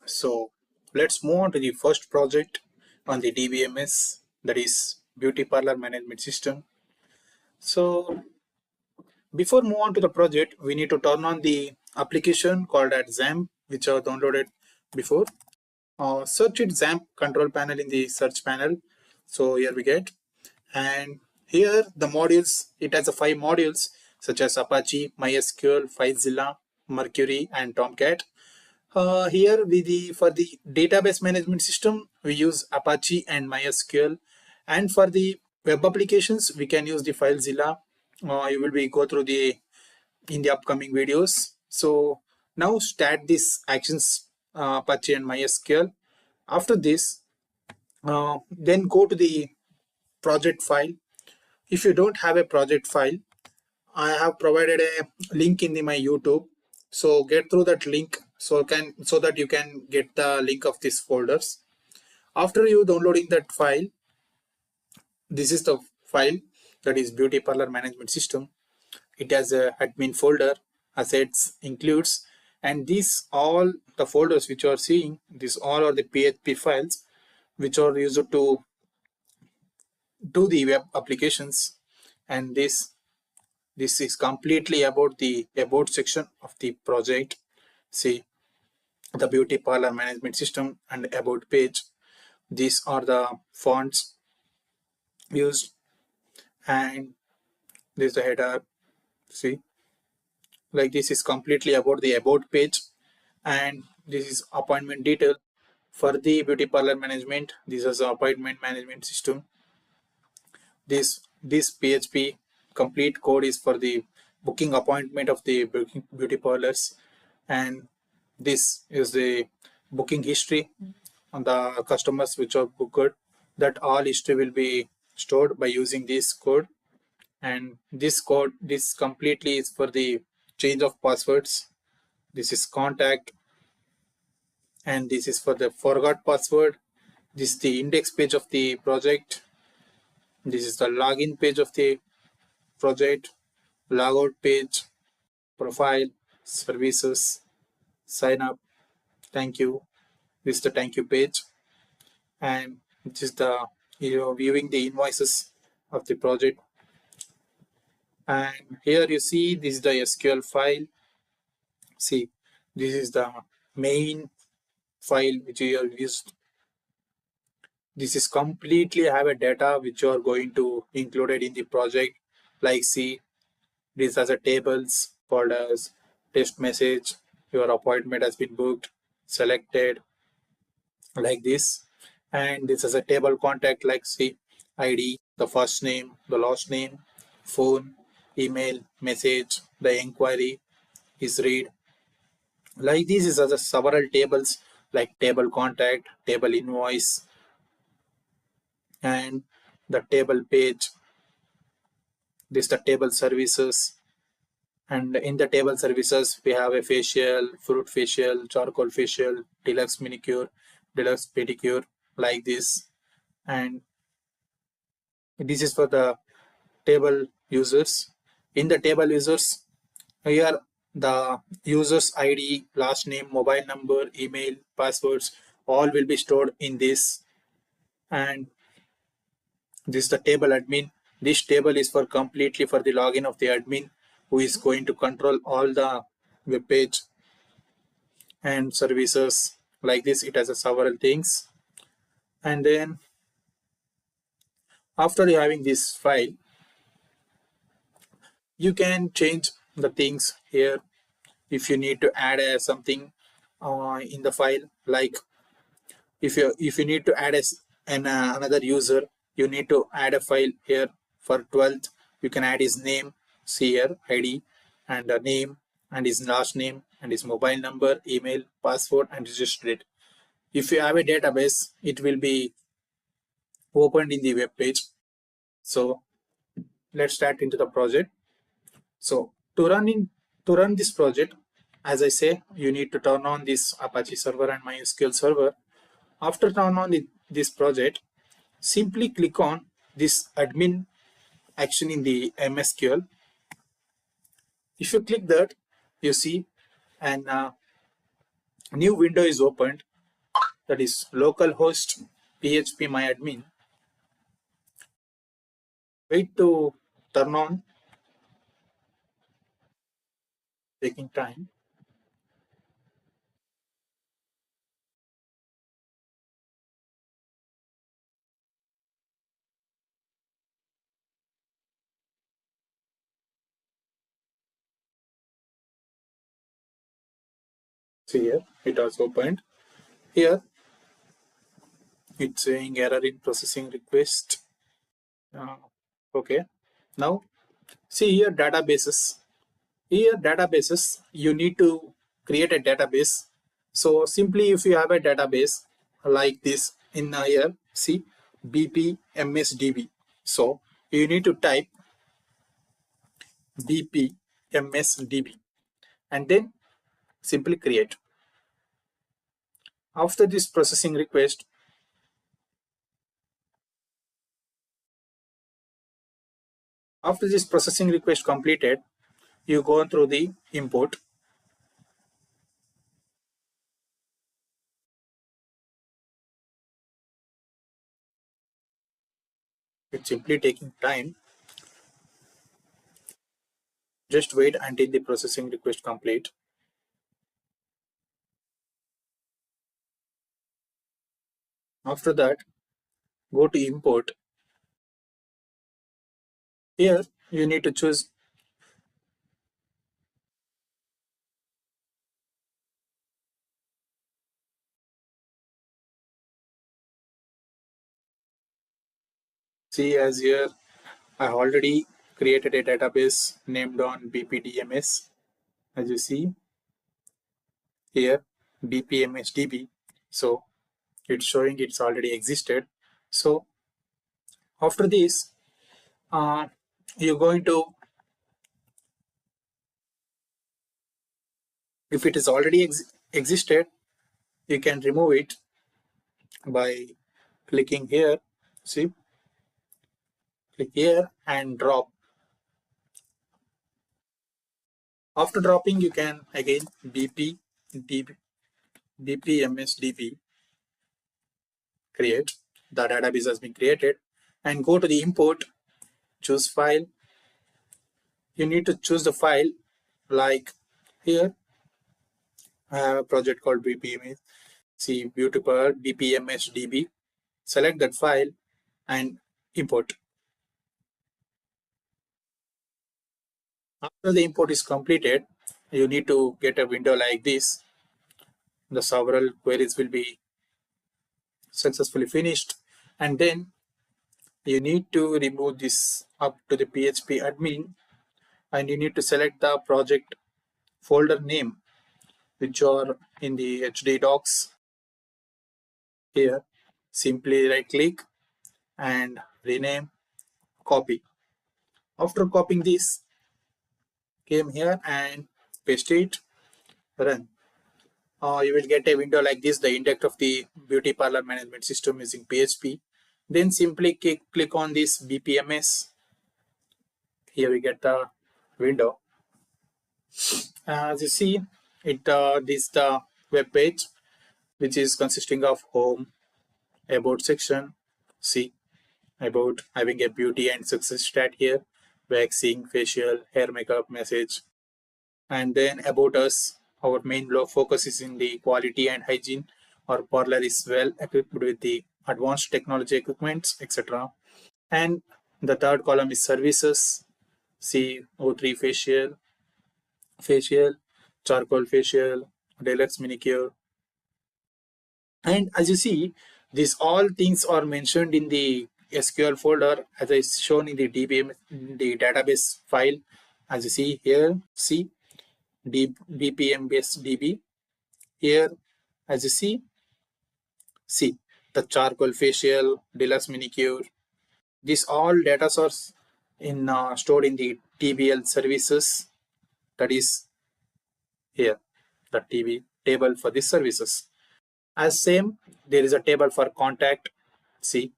So let's move on to the first project on the DBMS, that is Beauty Parlor Management System. So before move on to the project, we need to turn on the application called as XAMPP, which I downloaded before. Search it XAMPP control panel in the search panel. So here we get, and here the modules, it has 5 modules such as Apache, MySQL, FileZilla, Mercury, and Tomcat. Here for the database management system, we use Apache and MySQL, and for the web applications, we can use the FileZilla. You will be go through in the upcoming videos. So now start this actions Apache and MySQL. After this, then go to the project file. If you don't have a project file, I have provided a link in my YouTube. So get through that link so that you can get the link of these folders. After you downloading that file, this is the file, that is Beauty Parlor Management System. It has a admin folder, assets, includes, and these all the folders which you are seeing, these all are the PHP files which are used to do the web applications. And this is completely about the about section of the project. See, the Beauty Parlor Management System and about page. These are the fonts used, and this is the header. See, like this is completely about the about page, and this is appointment detail for the Beauty Parlor management. This is the appointment management system. This PHP complete code is for the booking appointment of the beauty parlors, and this is the booking history on the customers which are booked. That all history will be stored by using this code, and this completely is for the change of passwords. This is contact, and this is for the forgot password. This is the index page of the project. This is the login page of the project, logout page, profile, services, sign up, thank you. This is the thank you page, and this is the viewing the invoices of the project. And here you see this is the SQL file. See, this is the main file which you have used. This is completely have a data which you are going to included in the project. Like see, this has a tables, folders, test message, your appointment has been booked, selected, like this. And this is a table contact, like see, ID, the first name, the last name, phone, email, message, the inquiry is read. Like this is as a several tables like table contact, table invoice, and the table page. This is the table services, and in the table services we have a facial, fruit facial, charcoal facial, deluxe manicure, deluxe pedicure, like this. And this is for the table users. In the table users, here the user's ID, last name, mobile number, email, passwords, all will be stored in this. And this is the table admin. This table is for completely for the login of the admin, who is going to control all the web page and services. Like this, it has several things. And then after you having this file, you can change the things here. If you need to add something in the file, like if you need to add another user, you need to add a file here. For 12th, you can add his name, see here, ID, and a name, and his last name, and his mobile number, email, password, and register it. If you have a database, it will be opened in the web page. So let's start into the project. So to run this project, as I say, you need to turn on this Apache server and MySQL server. After turn on this project, simply click on this admin action in the MySQL. If you click that, you see an new window is opened. that is localhost PHP myadmin. Wait to turn on, taking time. See here, it has opened. Here, it's saying error in processing request. Uh, okay. Now, see here databases. Here databases, you need to create a database. So simply if you have a database like this in here, see BPMSDB. So you need to type BPMSDB and then simply create. After this processing request, completed, you go through the import. It's simply taking time. Just wait until the processing request complete. After that, go to import. Here you need to choose. See, as here I already created a database named on BPDMS. As you see here, BPMSDB. So it's showing it's already existed. So after this, uh, you're going to, if it is already existed, you can remove it by clicking here. See, click here and drop. After dropping, you can again BPMSDB create. The database has been created, and go to the import, choose file. You need to choose the file like here. I have a project called BPMS. See Beauty Parlor BPMSDB. Select that file and import. After the import is completed, you need to get a window like this. The several queries will be successfully finished, and then you need to remove this up to the PHP admin, and you need to select the project folder name which are in the HD docs. Here simply right click and rename, copy. After copying this, came here and paste it, run. You will get a window like this, the index of the Beauty Parlor Management System using PHP. Then simply click on this BPMS. Here we get the window. As you see, this is the web page, which is consisting of home, about section. See, about having a beauty and success stat here, waxing, facial, hair makeup, message, and then about us. Our main focus is in the quality and hygiene. Our parlor is well equipped with the advanced technology equipments, etc. And the third column is services. See O3 facial, charcoal facial, deluxe manicure. And as you see, these all things are mentioned in the SQL folder as I shown in the DBMS, in the database file. As you see here, see BPMSDB. Here, as you see the charcoal facial, deluxe manicure. These all data source in stored in the TBL services. That is here, the TB table for these services. As same, there is a table for contact. See,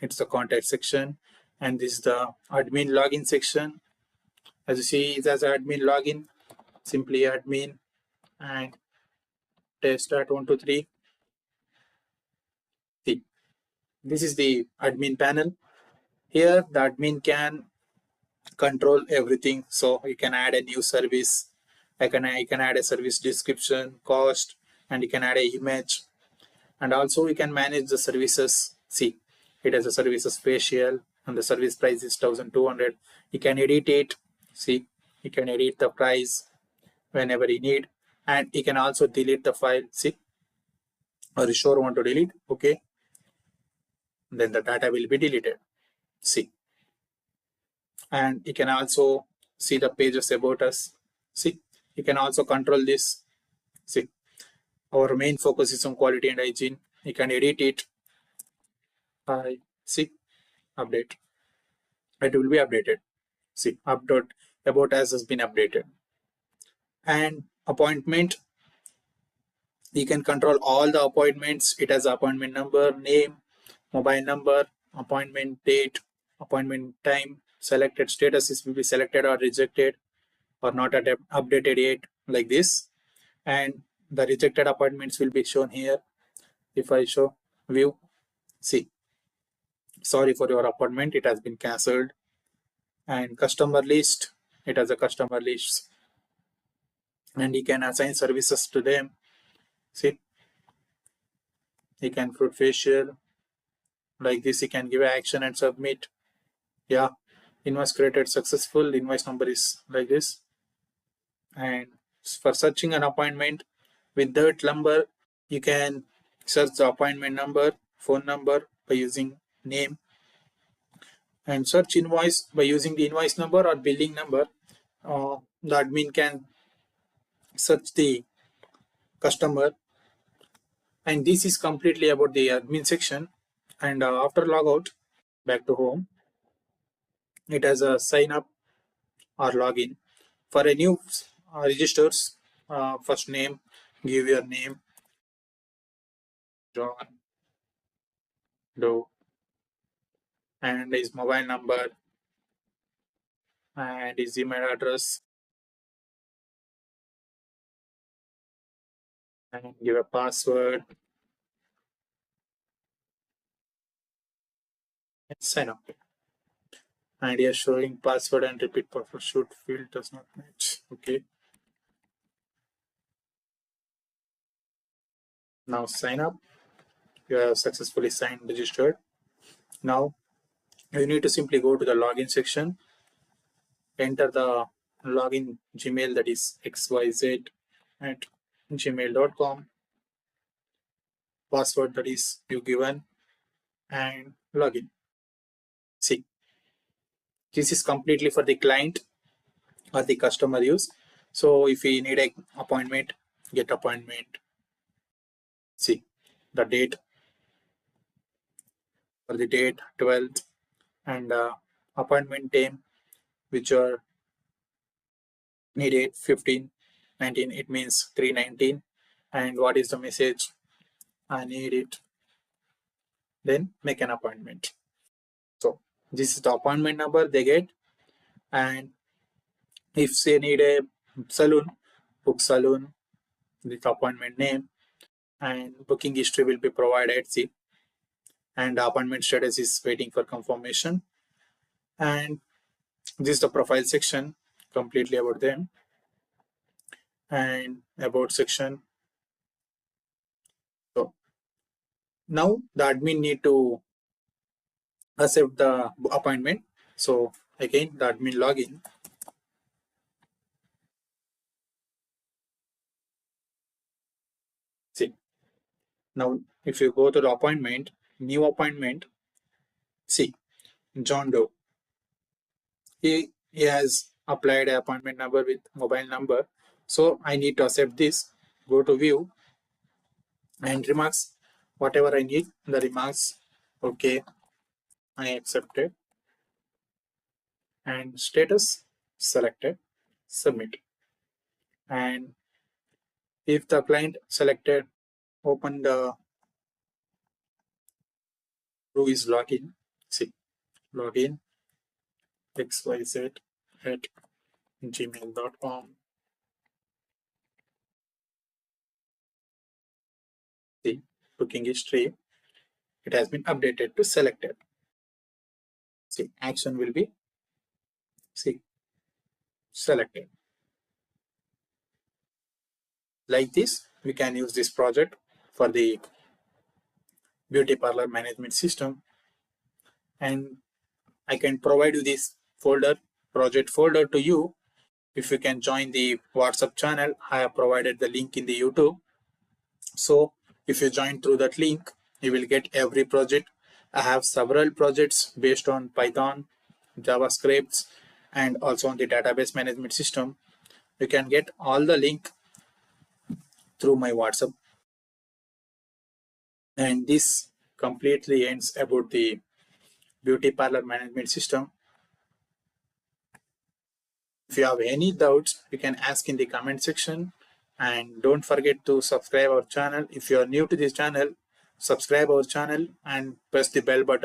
it's the contact section, and this is the admin login section. As you see, it has admin login. Simply admin and test at 123. This is the admin panel. Here the admin can control everything. So you can add a new service. You can add a service description, cost, and you can add a image. And also you can manage the services. See, it has a services spatial and the service price is 1200. You can edit it. See, you can edit the price whenever you need, and you can also delete the file. See, are you sure want to delete? Okay, then the data will be deleted. See, and you can also see the pages about us. See, you can also control this. See, our main focus is on quality and hygiene. You can edit it. See, update. It will be updated. See, update about us has been updated. And appointment, you can control all the appointments. It has appointment number, name, mobile number, appointment date, appointment time, selected status is will be selected or rejected or not updated yet, like this. And the rejected appointments will be shown here. If I show view, see, sorry for your appointment, it has been cancelled. And customer list, it has a customer list, and you can assign services to them. See, you can fruit facial, like this. You can give action and submit. Yeah, invoice created successful, invoice number is like this. And for searching an appointment with that number, you can search the appointment number, phone number by using name, and search invoice by using the invoice number or billing number. The admin can search the customer, and this is completely about the admin section. And after logout, back to home, it has a sign up or login. For a new registers, first name, give your name, John Doe, and his mobile number and his email address, and give a password and sign up. And here showing password and repeat password should field does not match. Okay. Now sign up. You have successfully signed registered. Now you need to simply go to the login section, enter the login Gmail, that is xyz at gmail.com, password that is you given, and login. See, this is completely for the client or the customer use. So if you need a appointment, get appointment. See, the date, for the date 12th, and appointment time which are needed 15 19, it means 319. And what is the message? I need it. Then make an appointment. So this is the appointment number they get. And if they need a salon, book salon with appointment name, and booking history will be provided. See, and the appointment status is waiting for confirmation. And this is the profile section, completely about them. And about section. So now the admin need to accept the appointment. So again, the admin login. See, now if you go to the appointment, new appointment, see, John Doe. He has applied an appointment number with mobile number. So I need to accept this. Go to view and remarks, whatever I need, the remarks. Okay, I accepted. And status selected, submit. And if the client selected, open the who is login. See, login xyz at gmail.com. See, booking history. it has been updated to selected. See, action will be selected. Like this, we can use this project for the beauty parlor management system, and I can provide you this folder, project folder to you. If you can join the WhatsApp channel, I have provided the link in the YouTube. So if you join through that link, you will get every project. I have several projects based on Python, JavaScripts, and also on the database management system. You can get all the link through my WhatsApp. And this completely ends about the beauty parlor management system. If you have any doubts, you can ask in the comment section, and don't forget to subscribe our channel. If you are new to this channel, subscribe our channel and press the bell button